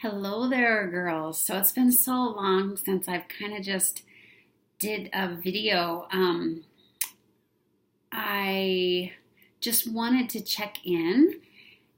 Hello there, girls. So it's been so long since I've kind of just did a video. I just wanted to check in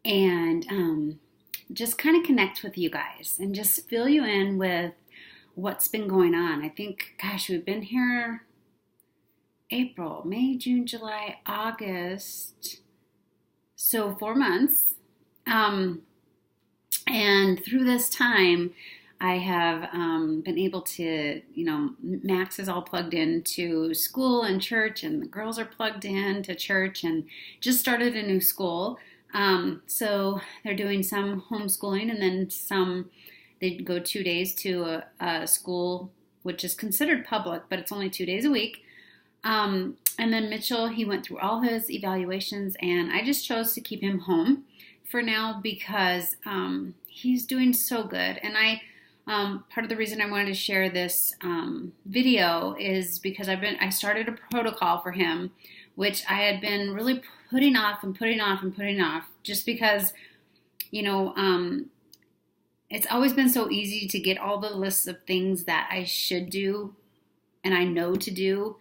and just kind of connect with you guys and just fill you in with what's been going on. I think, gosh, we've been here April, May, June, July, August. So 4 months. And through this time, I have been able to, Max is all plugged into school and church, and the girls are plugged in to church and just started a new school. So they're doing some homeschooling and then they go 2 days to a school which is considered public, but it's only 2 days a week. And then Mitchell, he went through all his evaluations, and I just chose to keep him home for now because he's doing so good. And part of the reason I wanted to share this video is because I started a protocol for him, which I had been really putting off just because, it's always been so easy to get all the lists of things that I should do and I know to do.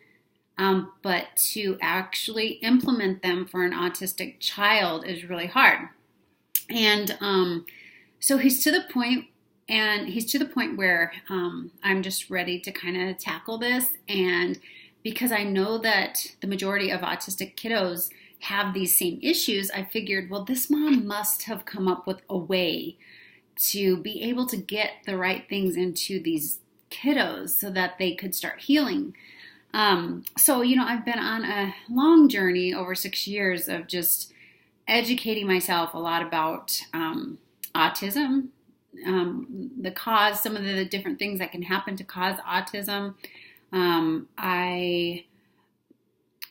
But to actually implement them for an autistic child is really hard. And so he's to the point where I'm just ready to kind of tackle this. And because I know that the majority of autistic kiddos have these same issues, I figured, well, this mom must have come up with a way to be able to get the right things into these kiddos so that they could start healing. So, I've been on a long journey over 6 years of just educating myself a lot about autism, the cause, some of the different things that can happen to cause autism. I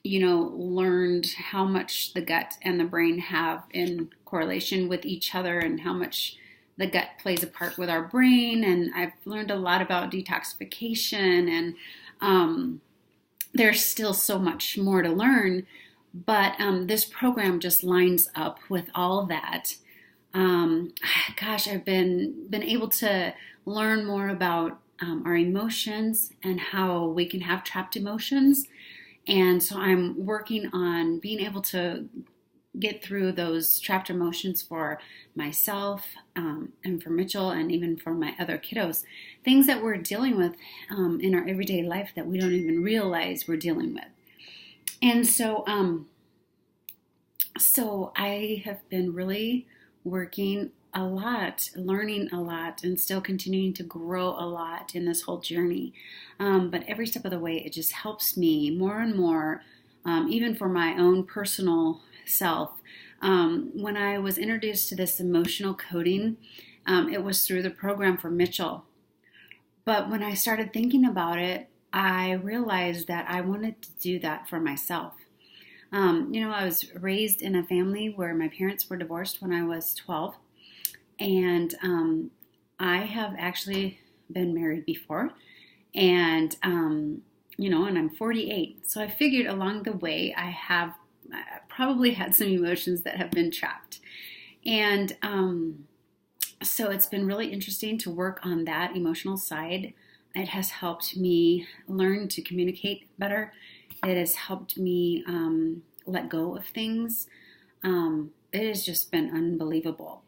learned how much the gut and the brain have in correlation with each other and how much the gut plays a part with our brain. And I've learned a lot about detoxification, and there's still so much more to learn, but this program just lines up with all of that. I've been able to learn more about our emotions and how we can have trapped emotions. And so I'm working on being able to get through those trapped emotions for myself and for Mitchell and even for my other kiddos. Things that we're dealing with in our everyday life that we don't even realize we're dealing with. And so I have been really working a lot, learning a lot, and still continuing to grow a lot in this whole journey. But every step of the way, it just helps me more and more, even for my own personal self. When I was introduced to this emotional coding, it was through the program for Mitchell. But when I started thinking about it, I realized that I wanted to do that for myself. I was raised in a family where my parents were divorced when I was 12. And I have actually been married before. And, and I'm 48. So I figured along the way I probably had some emotions that have been trapped. And so it's been really interesting to work on that emotional side. It has helped me learn to communicate better. It has helped me let go of things. It has just been unbelievable.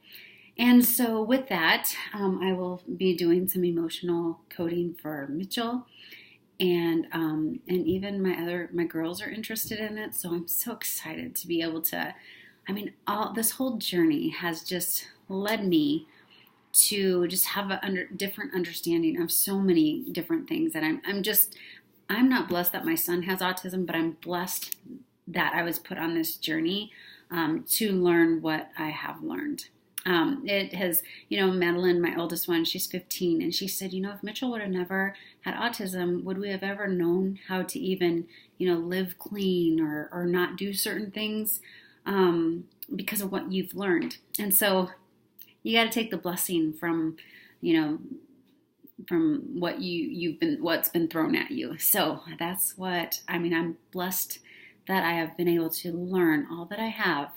And so with that, I will be doing some emotional coding for Mitchell. And even my girls are interested in it. So I'm so excited to be able to, this whole journey has just led me to just have a different understanding of so many different things. And I'm not blessed that my son has autism, but I'm blessed that I was put on this journey to learn what I have learned. It has, Madeline, my oldest one, she's 15, and she said, if Mitchell would have never had autism, would we have ever known how to even, live clean or not do certain things because of what you've learned? And so you got to take the blessing from what's been thrown at you. So that's what, I'm blessed that I have been able to learn all that I have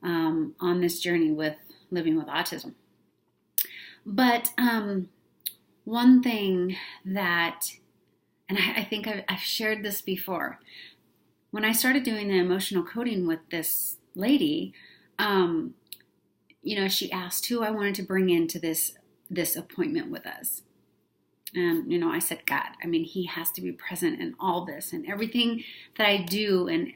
on this journey with living with autism. But one thing that, and I think I've shared this before, when I started doing the emotional coding with this lady, she asked who I wanted to bring into this appointment with us. And, I said, God, he has to be present in all this and everything that I do, and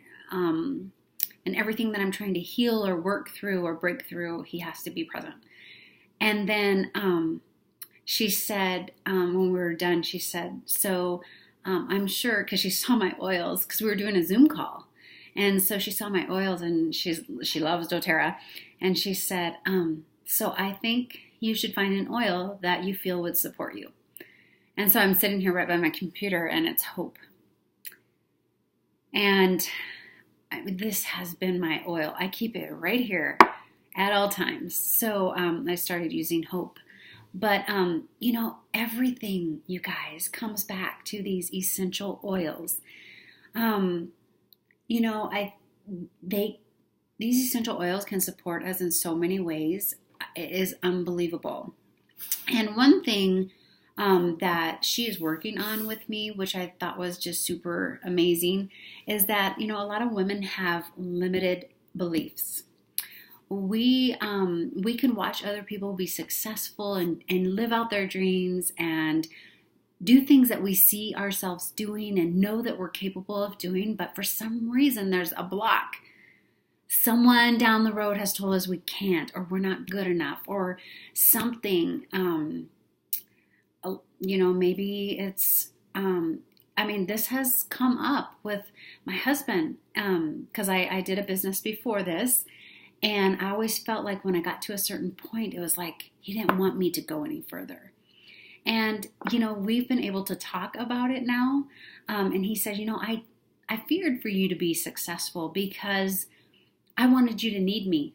everything that I'm trying to heal or work through or break through, he has to be present. And then she said, when we were done, she said, so I'm sure, because she saw my oils, because we were doing a Zoom call. And so she saw my oils, and she loves doTERRA. And she said, so I think you should find an oil that you feel would support you. And so I'm sitting here right by my computer, and it's Hope. And this has been my oil. I keep it right here at all times. So I started using Hope. But, everything, you guys, comes back to these essential oils. These essential oils can support us in so many ways. It is unbelievable. And one thing that she is working on with me, which I thought was just super amazing, is that, a lot of women have limited beliefs. We can watch other people be successful and live out their dreams and do things that we see ourselves doing and know that we're capable of doing, but for some reason there's a block. Someone down the road has told us we can't, or we're not good enough, or something. Maybe it's, this has come up with my husband, because I did a business before this, and I always felt like when I got to a certain point, it was like he didn't want me to go any further. And, we've been able to talk about it now, and he said, I feared for you to be successful because I wanted you to need me.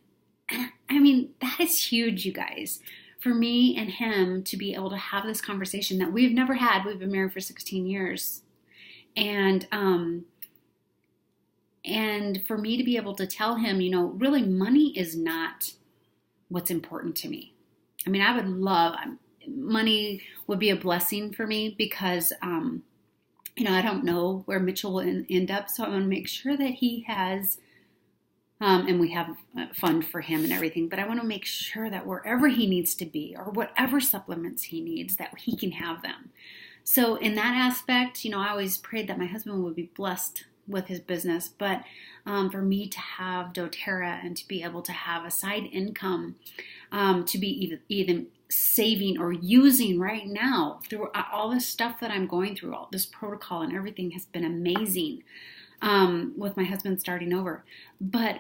That is huge, you guys. For me and him to be able to have this conversation that we've never had. We've been married for 16 years. And for me to be able to tell him, really money is not what's important to me. I would love, money would be a blessing for me because, I don't know where Mitchell will end up. So I want to make sure that he has, and we have a fund for him and everything, but I want to make sure that wherever he needs to be or whatever supplements he needs, that he can have them. So in that aspect, I always prayed that my husband would be blessed with his business, but for me to have doTERRA and to be able to have a side income, to be even saving or using right now through all this stuff that I'm going through, all this protocol and everything has been amazing. With my husband starting over. But,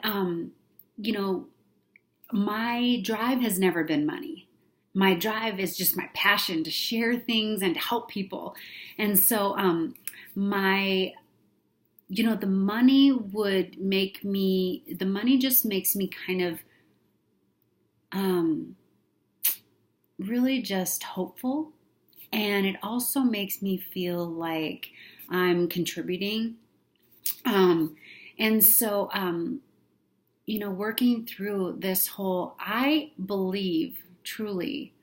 my drive has never been money. My drive is just my passion to share things and to help people. And so, the money just makes me kind of, really just hopeful. And it also makes me feel like I'm contributing. Working through this whole, I believe truly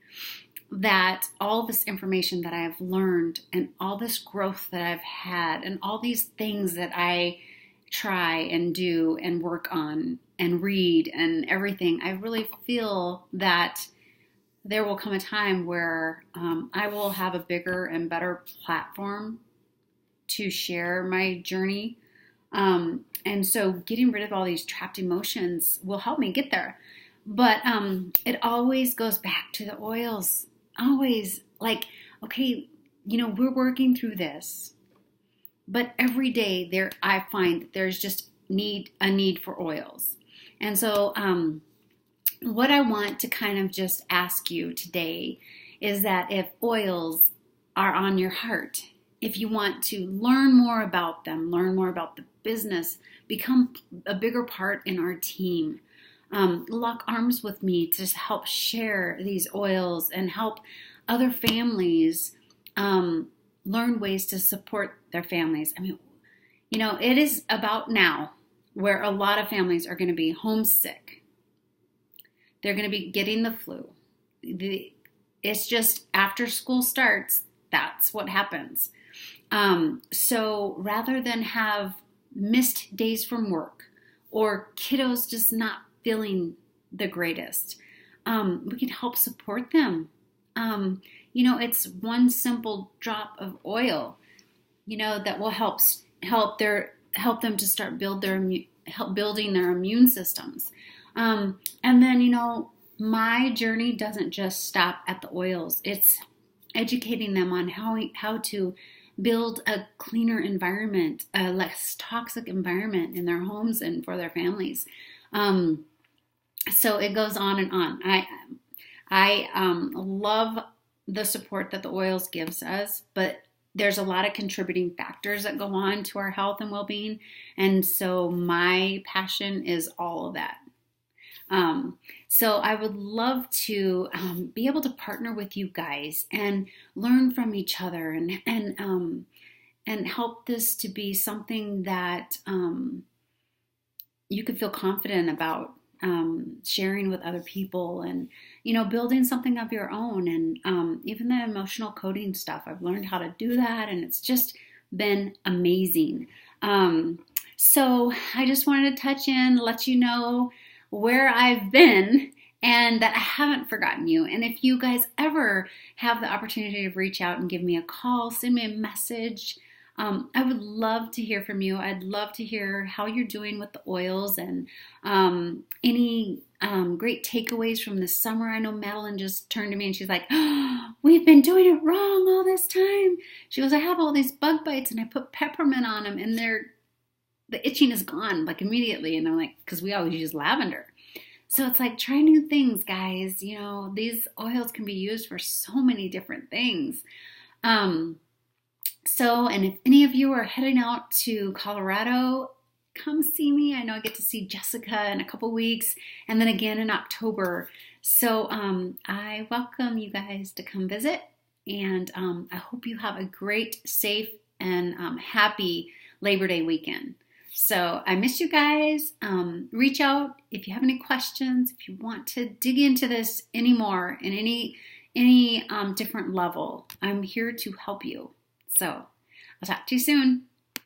that all this information that I've learned and all this growth that I've had and all these things that I try and do and work on and read and everything, I really feel that there will come a time where I will have a bigger and better platform to share my journey. And so getting rid of all these trapped emotions will help me get there. But it always goes back to the oils. Always, like, okay, we're working through this. But every day I find there's just a need for oils. And so what I want to kind of just ask you today is that if oils are on your heart, if you want to learn more about them, learn more about the business, become a bigger part in our team, lock arms with me to help share these oils and help other families learn ways to support their families. It is about now where a lot of families are going to be homesick. They're going to be getting the flu. It's just after school starts, that's what happens. So rather than have missed days from work or kiddos just not feeling the greatest, we can help support them. It's one simple drop of oil, that will help them to start help building their immune systems. And then, my journey doesn't just stop at the oils. It's educating them on how to build a cleaner environment, a less toxic environment in their homes and for their families. So it goes on and on. I love the support that the oils gives us, but there's a lot of contributing factors that go on to our health and well-being. And so my passion is all of that. So I would love to be able to partner with you guys and learn from each other and help this to be something that you could feel confident about sharing with other people, and building something of your own. And even the emotional coding stuff, I've learned how to do that, and it's just been amazing. So I just wanted to touch in, let you know where I've been and that I haven't forgotten you. And if you guys ever have the opportunity to reach out and give me a call, send me a message, I would love to hear from you. I'd love to hear how you're doing with the oils and any great takeaways from this summer. I know Madeline just turned to me and she's like, "Oh, we've been doing it wrong all this time." She goes, "I have all these bug bites and I put peppermint on them and the itching is gone like immediately." And I'm like, because we always use lavender. So it's like, try new things, guys. These oils can be used for so many different things. And if any of you are heading out to Colorado, come see me. I know I get to see Jessica in a couple weeks and then again in October. So I welcome you guys to come visit, and I hope you have a great, safe, and happy Labor Day weekend. So I miss you guys. Reach out if you have any questions, if you want to dig into this anymore in any different level. I'm here to help you. So I'll talk to you soon.